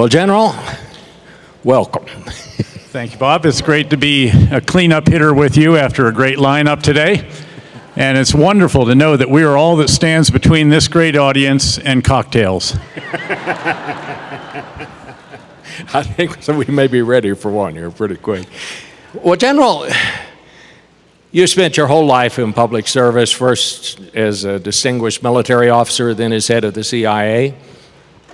Well, General, welcome. Thank you, Bob. It's great to be a cleanup hitter with you after a great lineup today. And it's wonderful to know that we are all that stands between this great audience and cocktails. I think so we may be ready for one here pretty quick. Well, General, you spent your whole life in public service, first as a distinguished military officer, then as head of the CIA.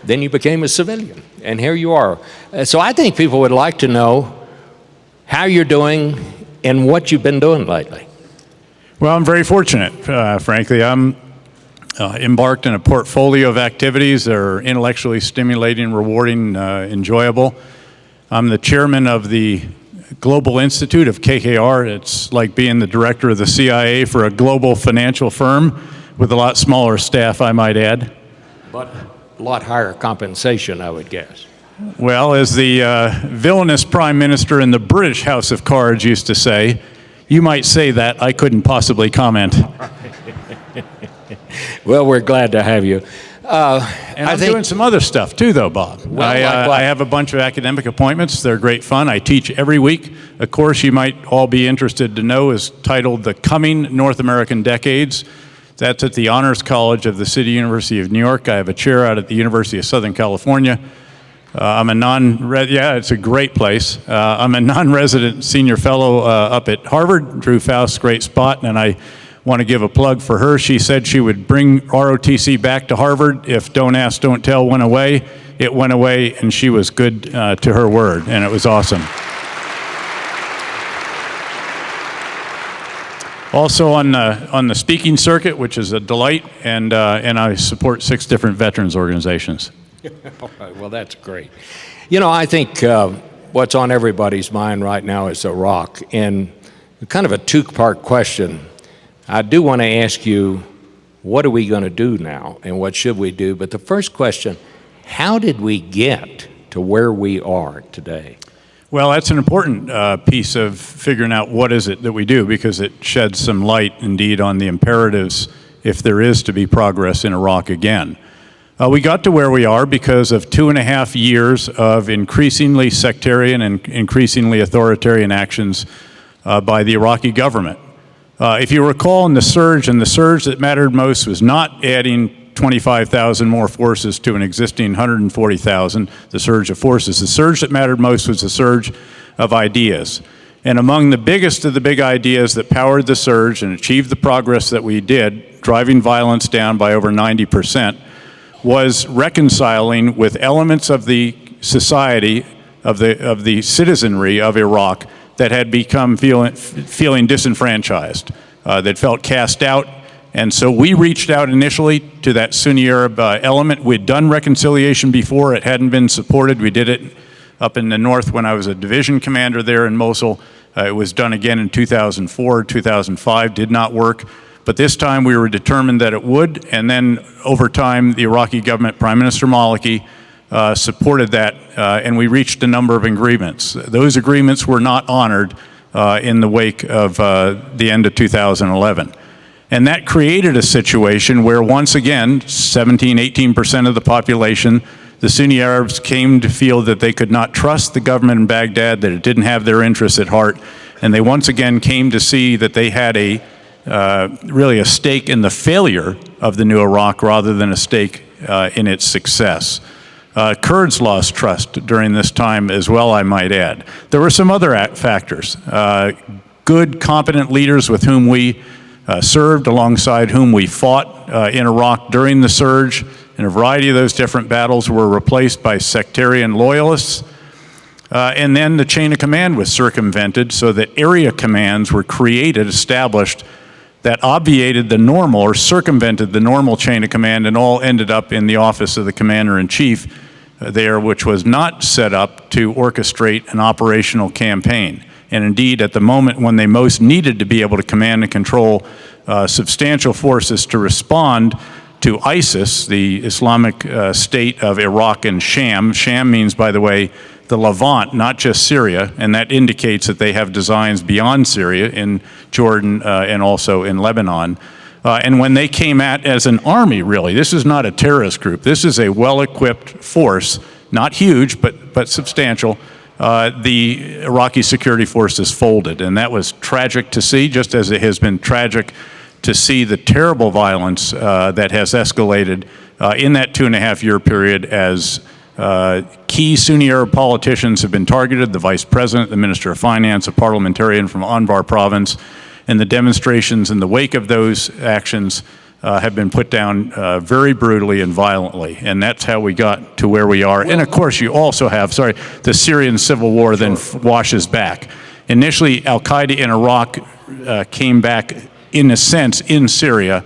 Then you became a civilian, and here you are. So I think people would like to know how you're doing and what you've been doing lately. Well, I'm very fortunate, frankly. I'm embarked in a portfolio of activities that are intellectually stimulating, rewarding, enjoyable. I'm the chairman of the Global Institute of KKR. It's like being the director of the CIA for a global financial firm with a lot smaller staff, I might add. But a lot higher compensation, I would guess. Well, as the villainous prime minister in the British House of Cards used to say, you might say that, I couldn't possibly comment. Well, we're glad to have you. And I'm doing some other stuff too, though, Bob. Well, I have a bunch of academic appointments. They're great fun. I teach every week. A course you might all be interested to know is titled The Coming North American Decades. That's at the Honors College of the City University of New York. I have a chair out at the University of Southern California. It's a great place. I'm a non-resident senior fellow up at Harvard. Drew Faust's great spot, and I want to give a plug for her. She said she would bring ROTC back to Harvard if Don't Ask, Don't Tell went away. It went away, and she was good to her word, and it was awesome. Also on the speaking circuit, which is a delight, and I support 6 different veterans organizations. Well, that's great. You know, I think what's on everybody's mind right now is Iraq, and kind of a two-part question. I do want to ask you, what are we going to do now, and what should we do? But the first question, how did we get to where we are today? Well, that's an important piece of figuring out what is it that we do, because it sheds some light, indeed, on the imperatives if there is to be progress in Iraq again. We got to where we are because of 2.5 years of increasingly sectarian and increasingly authoritarian actions by the Iraqi government. If you recall in the surge, and the surge that mattered most was not adding 25,000 more forces to an existing 140,000, the surge of forces. The surge that mattered most was the surge of ideas. And among the biggest of the big ideas that powered the surge and achieved the progress that we did, driving violence down by over 90%, was reconciling with elements of the society, of the citizenry of Iraq that had become feeling disenfranchised, that felt cast out. And so we reached out initially to that Sunni Arab element. We'd done reconciliation before. It hadn't been supported. We did it up in the north when I was a division commander there in Mosul. It was done again in 2004, 2005, did not work. But this time we were determined that it would, and then over time the Iraqi government, Prime Minister Maliki, supported that, and we reached a number of agreements. Those agreements were not honored in the wake of the end of 2011. And that created a situation where, once again, 17–18% of the population, the Sunni Arabs, came to feel that they could not trust the government in Baghdad, that it didn't have their interests at heart, and they once again came to see that they had really a stake in the failure of the new Iraq rather than a stake in its success. Kurds lost trust during this time as well, I might add. There were some other factors. Good, competent leaders with whom we served, alongside whom we fought in Iraq during the surge, and a variety of those different battles were replaced by sectarian loyalists. And then the chain of command was circumvented so that area commands were created, established, that obviated the normal or circumvented the normal chain of command, and all ended up in the office of the commander-in-chief there, which was not set up to orchestrate an operational campaign. And indeed, at the moment when they most needed to be able to command and control substantial forces to respond to ISIS, the Islamic State of Iraq and Sham. Sham means, by the way, the Levant, not just Syria, and that indicates that they have designs beyond Syria in Jordan and also in Lebanon. And when they came at as an army, really, this is not a terrorist group. This is a well-equipped force not huge, but substantial, the Iraqi security forces folded. And that was tragic to see, just as it has been tragic to see the terrible violence that has escalated in that 2.5-year period as key Sunni Arab politicians have been targeted, the vice president, the minister of finance, a parliamentarian from Anbar province, and the demonstrations in the wake of those actions have been put down very brutally and violently. And that's how we got to where we are. And of course, you also have, the Syrian civil war then washes back. Initially, al-Qaeda in Iraq came back, in a sense, in Syria,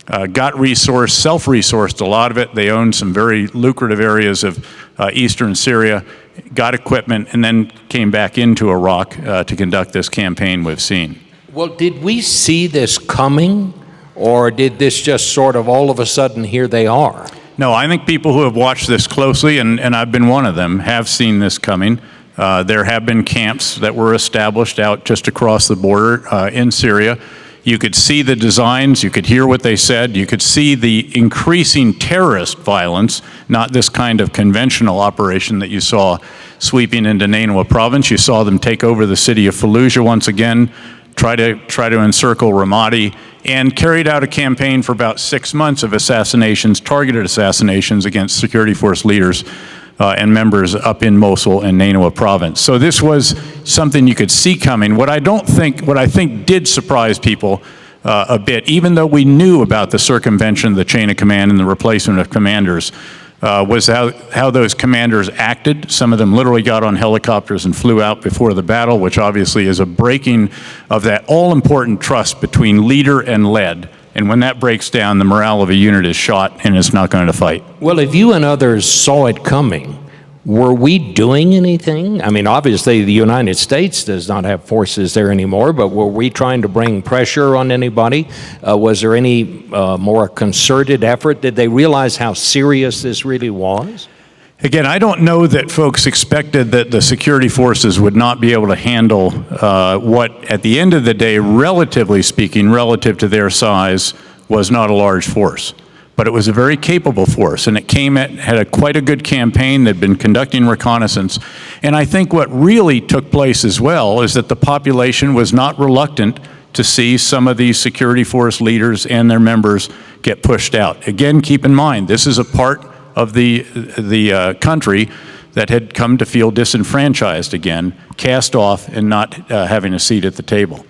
got resourced, self-resourced a lot of it. They owned some very lucrative areas of eastern Syria, got equipment, and then came back into Iraq to conduct this campaign we've seen. Well, did we see this coming, or did this just sort of all of a sudden, here they are? No, I think people who have watched this closely, and I've been one of them, have seen this coming. There have been camps that were established out just across the border in Syria. You could see the designs, you could hear what they said, you could see the increasing terrorist violence, not this kind of conventional operation that you saw sweeping into Nineveh province. You saw them take over the city of Fallujah once again, try to encircle Ramadi, and carried out a campaign for about 6 months of assassinations, targeted assassinations against security force leaders and members up in Mosul and Nineveh province. So this was something you could see coming. What I think did surprise people a bit, even though we knew about the circumvention, the chain of command, and the replacement of commanders, was how those commanders acted. Some of them literally got on helicopters and flew out before the battle, which obviously is a breaking of that all-important trust between leader and led. And when that breaks down, the morale of a unit is shot and it's not going to fight. Well, if you and others saw it coming, were we doing anything? I mean, obviously the United States does not have forces there anymore, but were we trying to bring pressure on anybody? Was there any more concerted effort? Did they realize how serious this really was? Again, I don't know that folks expected that the security forces would not be able to handle what, at the end of the day, relatively speaking, relative to their size, was not a large force. But it was a very capable force, and it had quite a good campaign. They'd been conducting reconnaissance. And I think what really took place as well is that the population was not reluctant to see some of these security force leaders and their members get pushed out. Again, keep in mind, this is a part of the country that had come to feel disenfranchised again, cast off, and not having a seat at the table.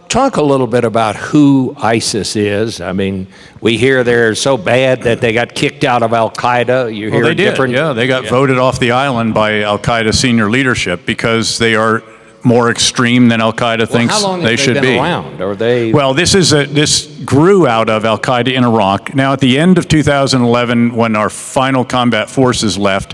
Talk a little bit about who ISIS is. I mean, we hear they're so bad that they got kicked out of al-Qaeda. You hear different. Yeah, they got voted off the island by al-Qaeda senior leadership because they are more extreme than al-Qaeda thinks how long they have should been be. Around? Are they? Well, this grew out of al-Qaeda in Iraq. Now, at the end of 2011, when our final combat forces left,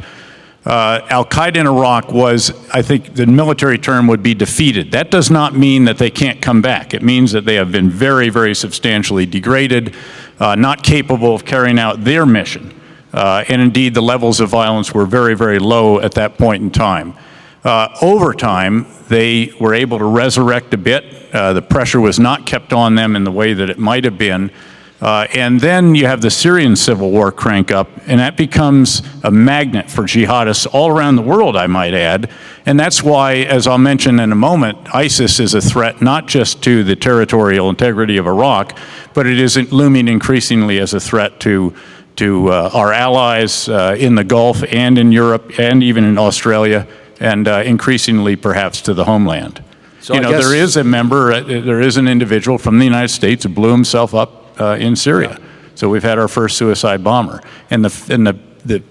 al-Qaeda in Iraq was, I think the military term would be defeated. That does not mean that they can't come back. It means that they have been very, very substantially degraded, not capable of carrying out their mission. And indeed, the levels of violence were very, very low at that point in time. Over time, they were able to resurrect a bit. The pressure was not kept on them in the way that it might have been. And then you have the Syrian civil war crank up, and that becomes a magnet for jihadists all around the world, I might add. And that's why, as I'll mention in a moment, ISIS is a threat not just to the territorial integrity of Iraq, but it is looming increasingly as a threat to our allies in the Gulf and in Europe and even in Australia, and increasingly perhaps to the homeland. So there is a member, there is an individual from the United States who blew himself up in Syria. So we've had our first suicide bomber. And the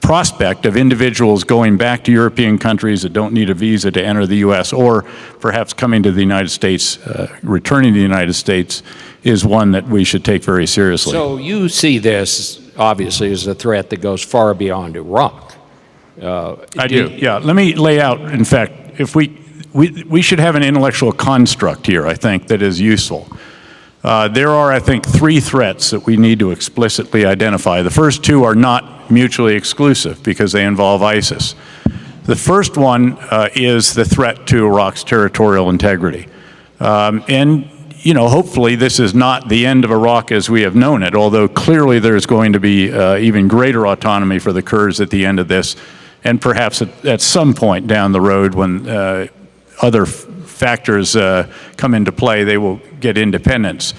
prospect of individuals going back to European countries that don't need a visa to enter the U.S. or perhaps coming to the United States, returning to the United States, is one that we should take very seriously. So you see this, obviously, as a threat that goes far beyond Iraq. I do, yeah. Let me lay out, in fact, if we should have an intellectual construct here, I think, that is useful. There are, I think, 3 threats that we need to explicitly identify. The first 2 are not mutually exclusive because they involve ISIS. The first one is the threat to Iraq's territorial integrity. And hopefully this is not the end of Iraq as we have known it, although clearly there's going to be even greater autonomy for the Kurds at the end of this, and perhaps at some point down the road when other factors come into play, they will get independence.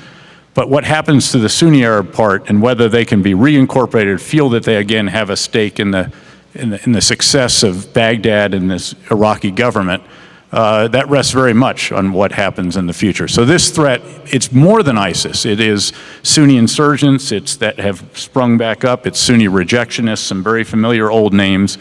But what happens to the Sunni Arab part and whether they can be reincorporated, feel that they again have a stake in the success of Baghdad and this Iraqi government, that rests very much on what happens in the future. So this threat, it's more than ISIS. It is Sunni insurgents that have sprung back up. It's Sunni rejectionists, some very familiar old names.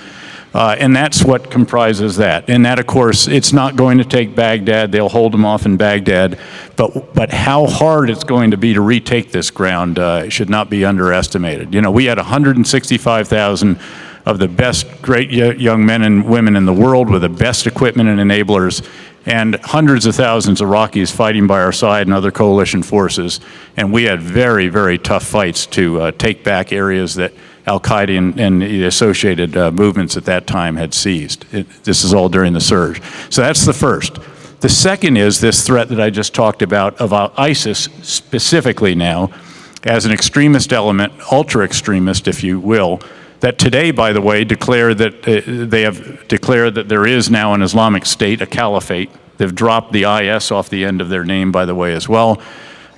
And that's what comprises that. And that, of course, it's not going to take Baghdad. They'll hold them off in Baghdad. But how hard it's going to be to retake this ground should not be underestimated. We had 165,000 of the best great young men and women in the world with the best equipment and enablers, and hundreds of thousands of Iraqis fighting by our side and other coalition forces. And we had very, very tough fights to take back areas that Al-Qaeda and the associated movements at that time had seized. This is all during the surge. So that's the first. The second is this threat that I just talked about of ISIS specifically now as an extremist element, ultra-extremist, if you will, that today, by the way, they have declared that there is now an Islamic State, a caliphate. They've dropped the IS off the end of their name, by the way, as well.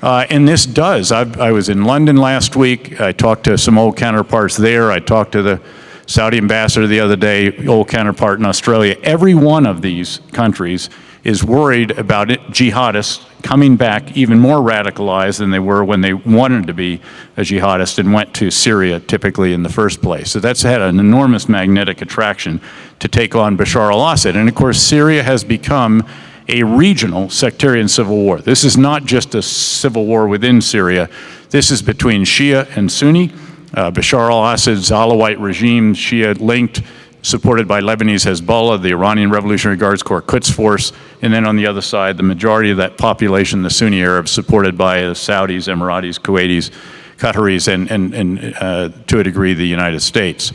And this does. I was in London last week. I talked to some old counterparts there. I talked to the Saudi ambassador the other day, old counterpart in Australia. Every one of these countries is worried about jihadists coming back even more radicalized than they were when they wanted to be a jihadist and went to Syria typically in the first place. So that's had an enormous magnetic attraction to take on Bashar al-Assad. And of course, Syria has become a regional sectarian civil war. This is not just a civil war within Syria. This is between Shia and Sunni. Bashar al-Assad's Alawite regime, Shia-linked, supported by Lebanese Hezbollah, the Iranian Revolutionary Guards Corps Quds Force, and then on the other side, the majority of that population, the Sunni Arabs, supported by the Saudis, Emiratis, Kuwaitis, Qataris, and to a degree, the United States.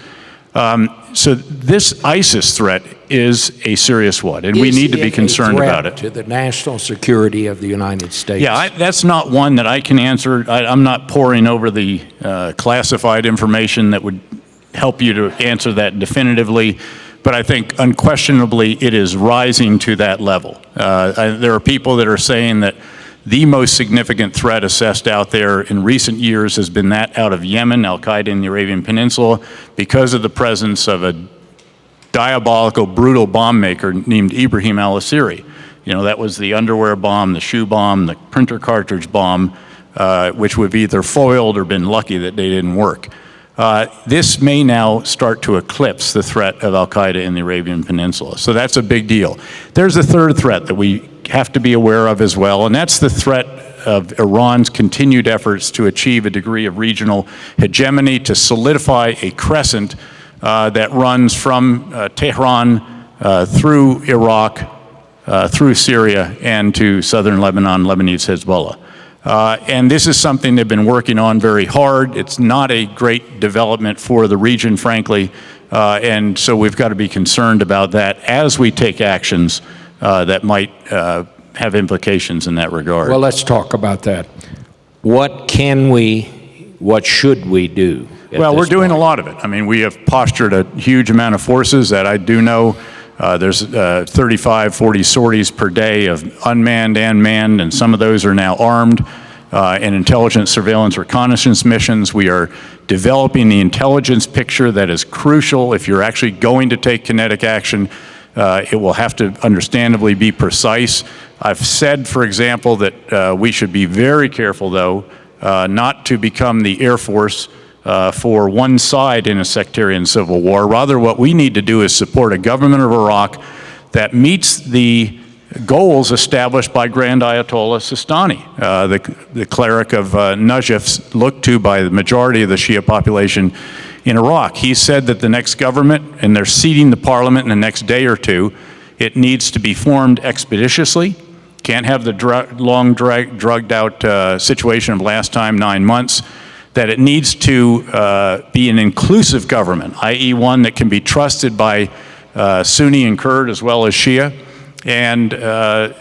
So this ISIS threat is a serious one, and we need to be concerned about it. To the national security of the United States. Yeah, that's not one that I can answer. I'm not poring over the classified information that would help you to answer that definitively, but I think unquestionably it is rising to that level. There are people that are saying that the most significant threat assessed out there in recent years has been that out of Yemen, Al-Qaeda in the Arabian Peninsula, because of the presence of a diabolical, brutal bomb maker named Ibrahim al-Asiri. That was the underwear bomb, the shoe bomb, the printer cartridge bomb, which would have either foiled or been lucky that they didn't work. This may now start to eclipse the threat of Al-Qaeda in the Arabian Peninsula. So that's a big deal. There's a third threat that we have to be aware of as well, and that's the threat of Iran's continued efforts to achieve a degree of regional hegemony, to solidify a crescent that runs from Tehran through Iraq, through Syria, and to southern Lebanon, Lebanese Hezbollah. And this is something they've been working on very hard. It's not a great development for the region, frankly, and so we've got to be concerned about that as we take actions that might have implications in that regard. Well, let's talk about that. What should we do? Well, we're doing a lot of it. I mean, we have postured a huge amount of forces that I do know. There's 35, 40 sorties per day of unmanned and manned, and some of those are now armed, and intelligence, surveillance, reconnaissance missions. We are developing the intelligence picture that is crucial. If you're actually going to take kinetic action, it will have to understandably be precise. I've said, for example, that we should be very careful, though, not to become the Air Force for one side in a sectarian civil war. Rather, what we need to do is support a government of Iraq that meets the goals established by Grand Ayatollah Sistani, the cleric of Najaf, looked to by the majority of the Shia population in Iraq. He said that the next government, and they're seating the parliament in the next day or two, it needs to be formed expeditiously. Can't have the drugged out situation of last time, 9 months. That it needs to be an inclusive government, i.e. one that can be trusted by Sunni and Kurd as well as Shia, and that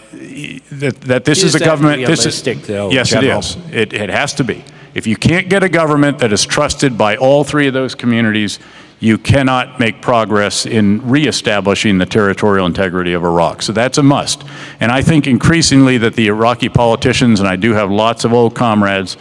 this is a that government. realistic, though, yes, General? it is. It has to be. If you can't get a government that is trusted by all three of those communities, you cannot make progress in reestablishing the territorial integrity of Iraq. So that's a must. And I think increasingly that the Iraqi politicians, and I do have lots of old comrades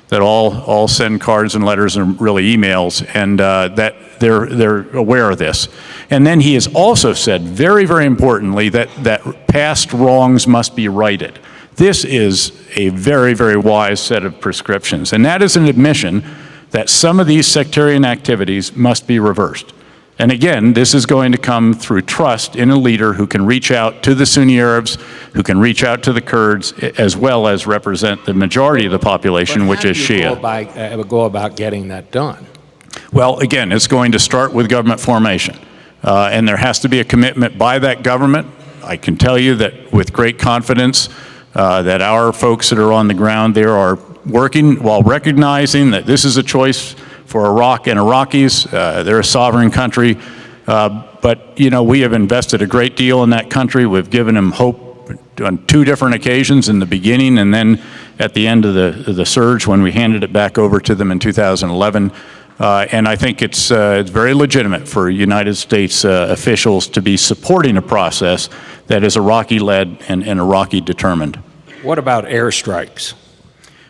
that all send cards and letters and really emails, and that they're aware of this. And then he has also said, very, very importantly, that past wrongs must be righted. This is a very, very wise set of prescriptions, and that is an admission that some of these sectarian activities must be reversed. And again, this is going to come through trust in a leader who can reach out to the Sunni Arabs, who can reach out to the Kurds, as well as represent the majority of the population, which is Shia. How do you go about getting that done? Well, again, it's going to start with government formation. And there has to be a commitment by that government. I can tell you that with great confidence that our folks that are on the ground there are working while recognizing that this is a choice for Iraq and Iraqis. They're a sovereign country. But, you know, we have invested a great deal in that country. We've given them hope on 2 different occasions, in the beginning and then at the end of the surge when we handed it back over to them in 2011. And I think it's very legitimate for United States officials to be supporting a process that is Iraqi-led and Iraqi-determined. What about airstrikes?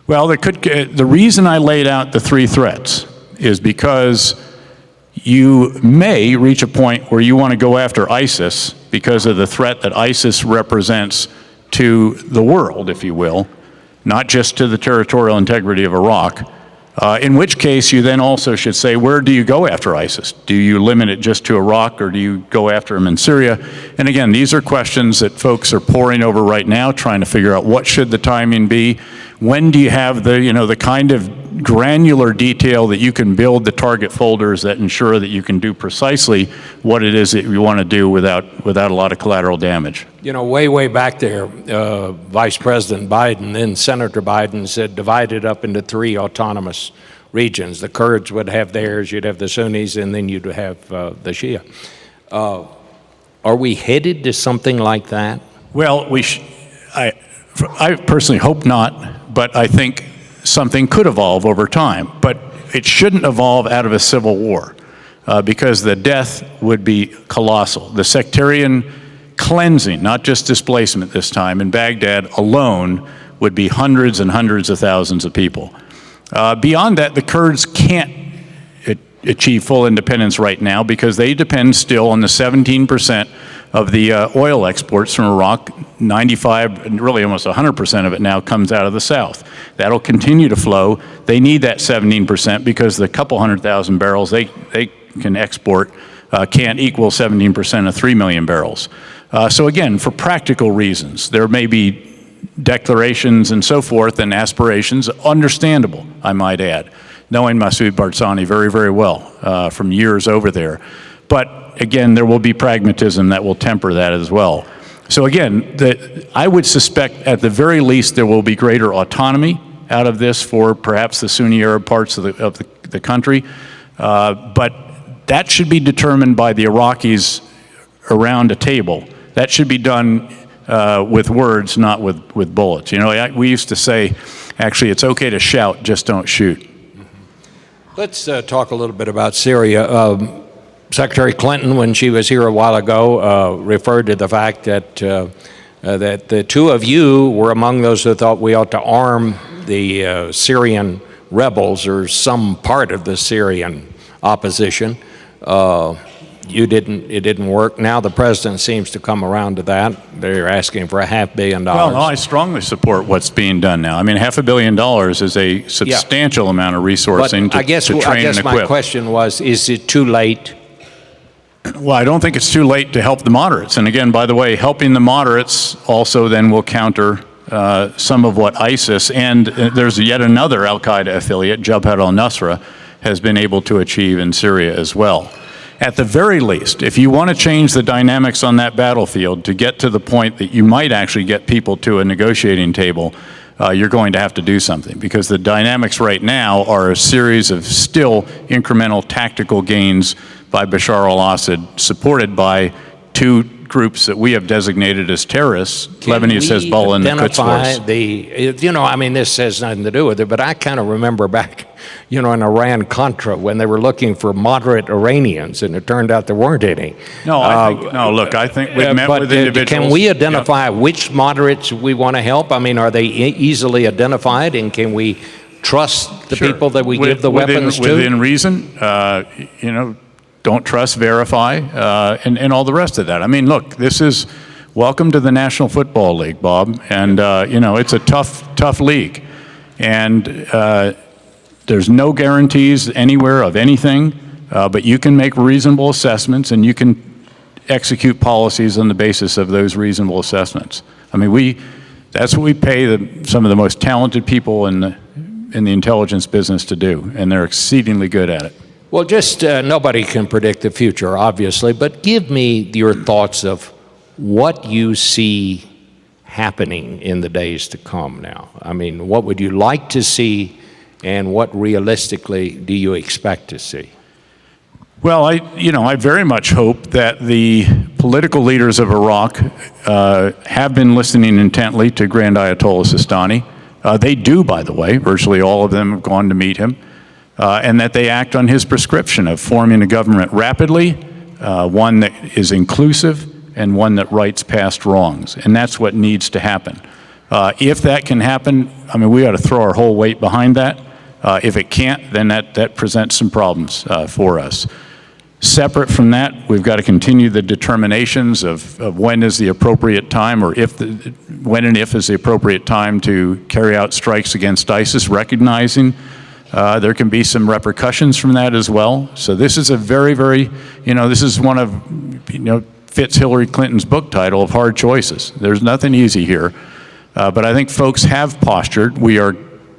Well, the reason I laid out the 3 threats is because you may reach a point where you want to go after ISIS because of the threat that ISIS represents to the world, if you will, not just to the territorial integrity of Iraq. In which case, you then also should say, where do you go after ISIS? Do you limit it just to Iraq, or do you go after them in Syria? And again, these are questions that folks are poring over right now, trying to figure out what should the timing be. When do you have the kind of granular detail that you can build the target folders that ensure that you can do precisely what it is that you want to do without a lot of collateral damage? You know, way back there, Vice President Biden, then Senator Biden, said divide it up into 3 autonomous regions. The Kurds would have theirs, you'd have the Sunnis, and then you'd have the Shia. Are we headed to something like that? Well, I personally hope not, but I think something could evolve over time. But it shouldn't evolve out of a civil war because the death would be colossal. The sectarian cleansing, not just displacement this time, in Baghdad alone would be hundreds and hundreds of thousands of people. Beyond that, the Kurds can't achieve full independence right now because they depend still on the 17% of the oil exports from Iraq. 95, and really almost 100% of it now comes out of the south. That'll continue to flow. They need that 17% because the couple 100,000 barrels they can export can't equal 17% of 3 million barrels. So again, for practical reasons, there may be declarations and so forth and aspirations, understandable, I might add, knowing Masoud Barzani very, very well from years over there. But again, there will be pragmatism that will temper that as well. So again, I would suspect at the very least there will be greater autonomy out of this for perhaps the Sunni Arab parts of the country. But that should be determined by the Iraqis around a table. That should be done with words, not with bullets. You know, we used to say, actually, it's okay to shout, just don't shoot. Let's talk a little bit about Syria. Secretary Clinton, when she was here a while ago, referred to the fact that the 2 of you were among those who thought we ought to arm the Syrian rebels or some part of the Syrian opposition. It didn't work. Now the president seems to come around to that. They're asking for $500 million. Well, no, I strongly support what's being done now. I mean, $500 million is a substantial amount of resourcing to train and equip. My question was, is it too late? Well, I don't think it's too late to help the moderates. And again, by the way, helping the moderates also then will counter some of what ISIS and there's yet another al-Qaeda affiliate, Jabhat al-Nusra, has been able to achieve in Syria as well. At the very least, if you want to change the dynamics on that battlefield to get to the point that you might actually get people to a negotiating table, you're going to have to do something because the dynamics right now are a series of still incremental tactical gains by Bashar al-Assad, supported by 2 groups that we have designated as terrorists, Lebanese Hezbollah and the Quds identify Force. you know, I mean, this has nothing to do with it, but I kind of remember back, you know, in Iran-Contra when they were looking for moderate Iranians, and it turned out there weren't any. No, I think we've met with individuals. Can we identify which moderates we want to help? I mean, are they easily identified, and can we trust the people that we give the weapons to? Within reason, you know, don't trust, verify, and all the rest of that. I mean, look, this is welcome to the National Football League, Bob, and you know, it's a tough league, and there's no guarantees anywhere of anything, but you can make reasonable assessments, and you can execute policies on the basis of those reasonable assessments. I mean, that's what we pay some of the most talented people in the intelligence business to do, and they're exceedingly good at it. Well, just nobody can predict the future, obviously, but give me your thoughts of what you see happening in the days to come now. I mean, what would you like to see, and what realistically do you expect to see? Well, I very much hope that the political leaders of Iraq have been listening intently to Grand Ayatollah Sistani. They do, by the way. Virtually all of them have gone to meet him. And that they act on his prescription of forming a government rapidly, one that is inclusive and one that rights past wrongs. And that's what needs to happen. If that can happen, I mean, we ought to throw our whole weight behind that. If it can't, then that presents some problems for us. Separate from that, we've got to continue the determinations of when is the appropriate time, or when and if is the appropriate time to carry out strikes against ISIS, recognizing there can be some repercussions from that as well. So this is a very, very, you know, this is one of, you know, fits Hillary Clinton's book title of hard choices. There's nothing easy here. But I think folks have postured. We are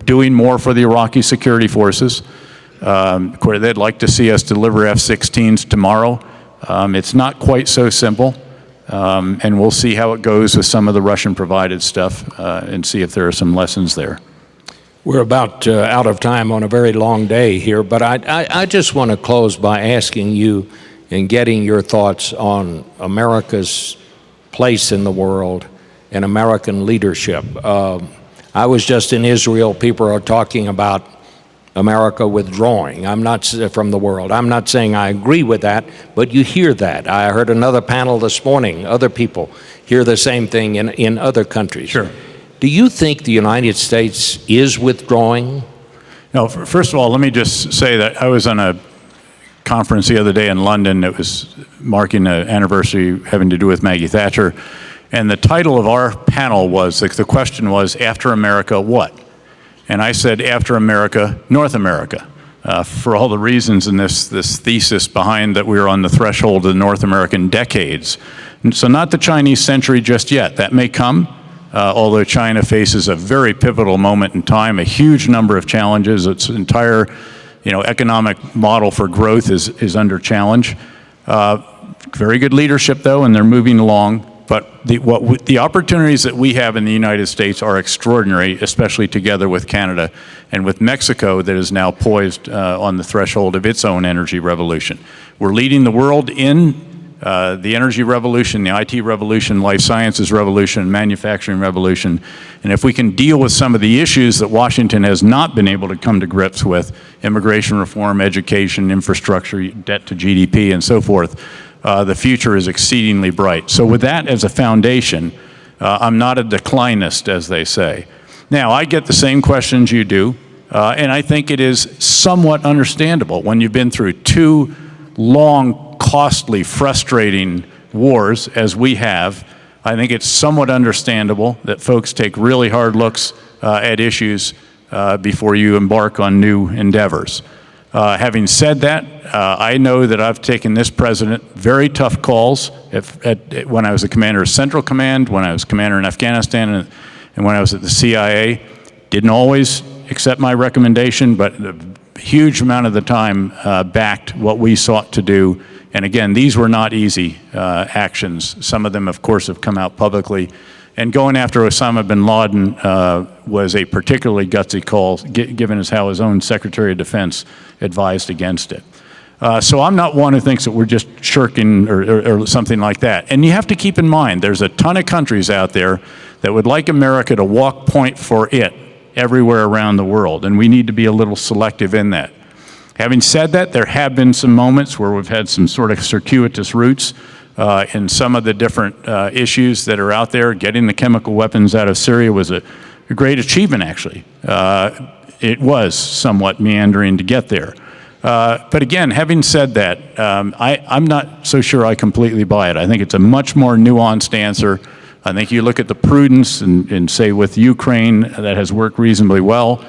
doing more for the Iraqi security forces. Of course, they'd like to see us deliver F-16s tomorrow. It's not quite so simple. And we'll see how it goes with some of the Russian-provided stuff and see if there are some lessons there. We're about out of time on a very long day here, but I just want to close by asking you and getting your thoughts on America's place in the world and American leadership. I was just in Israel. People are talking about America withdrawing. I'm not from the world. I'm not saying I agree with that, but you hear that. I heard another panel this morning. Other people hear the same thing in other countries. Sure. Do you think the United States is withdrawing? No, first of all, let me just say that I was on a conference the other day in London that was marking an anniversary having to do with Maggie Thatcher. And the title of our panel was, the question was, after America, what? And I said, after America, North America, for all the reasons in this thesis behind that we were on the threshold of the North American decades. And so not the Chinese century just yet. That may come. Although China faces a very pivotal moment in time, a huge number of challenges. Its entire, you know, economic model for growth is under challenge. Very good leadership, though, and they're moving along. But the opportunities that we have in the United States are extraordinary, especially together with Canada and with Mexico, that is now poised on the threshold of its own energy revolution. We're leading the world in the energy revolution, the IT revolution, life sciences revolution, manufacturing revolution. And if we can deal with some of the issues that Washington has not been able to come to grips with, immigration reform, education, infrastructure, debt to GDP, and so forth, the future is exceedingly bright. So with that as a foundation, I'm not a declinist, as they say. Now, I get the same questions you do, and I think it is somewhat understandable when you've been through two long, costly, frustrating wars as we have. I think it's somewhat understandable that folks take really hard looks at issues before you embark on new endeavors. Having said that, I know that I've taken this president very tough calls when I was the commander of Central Command, when I was commander in Afghanistan, and when I was at the CIA. Didn't always accept my recommendation, but a huge amount of the time backed what we sought to do. And again, these were not easy actions. Some of them, of course, have come out publicly. And going after Osama bin Laden was a particularly gutsy call, given as how his own Secretary of Defense advised against it. So I'm not one who thinks that we're just shirking or something like that. And you have to keep in mind, there's a ton of countries out there that would like America to walk point for it everywhere around the world, and we need to be a little selective in that. Having said that, there have been some moments where we've had some sort of circuitous routes in some of the different issues that are out there. Getting the chemical weapons out of Syria was a great achievement, actually. It was somewhat meandering to get there. But again, having said that, I'm not so sure I completely buy it. I think it's a much more nuanced answer. I think you look at the prudence and say with Ukraine, that has worked reasonably well.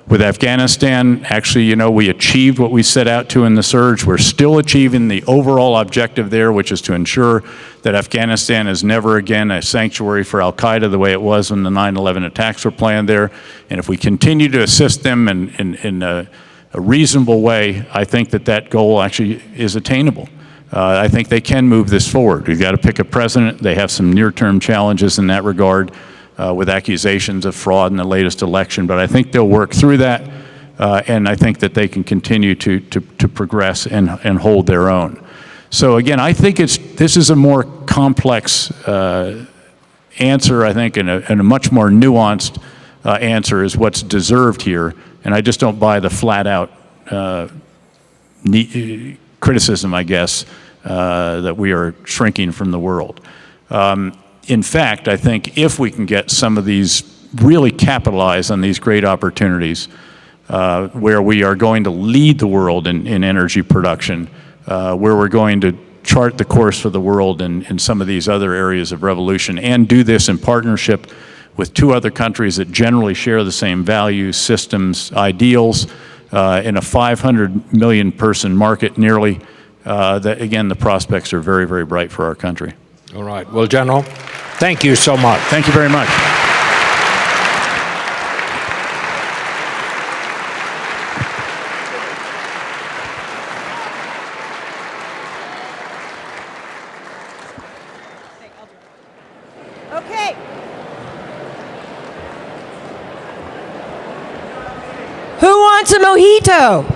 With Afghanistan, actually, you know, we achieved what we set out to in the surge. We're still achieving the overall objective there, which is to ensure that Afghanistan is never again a sanctuary for al-Qaeda the way it was when the 9/11 attacks were planned there. And if we continue to assist them in a reasonable way, I think that goal actually is attainable. I think they can move this forward. We've got to pick a president. They have some near-term challenges in that regard. With accusations of fraud in the latest election, but I think they'll work through that, and I think that they can continue to progress and hold their own. So again, I think this is a more complex answer, I think, and a much more nuanced answer is what's deserved here, and I just don't buy the flat-out criticism, I guess, that we are shrinking from the world. In fact, I think if we can get some of these, really capitalize on these great opportunities where we are going to lead the world in energy production, where we're going to chart the course for the world in some of these other areas of revolution, and do this in partnership with two other countries that generally share the same values, systems, ideals, in a 500 million person market nearly, that again, the prospects are very, very bright for our country. All right. Well, General, thank you so much. Thank you very much. Okay. Who wants a mojito?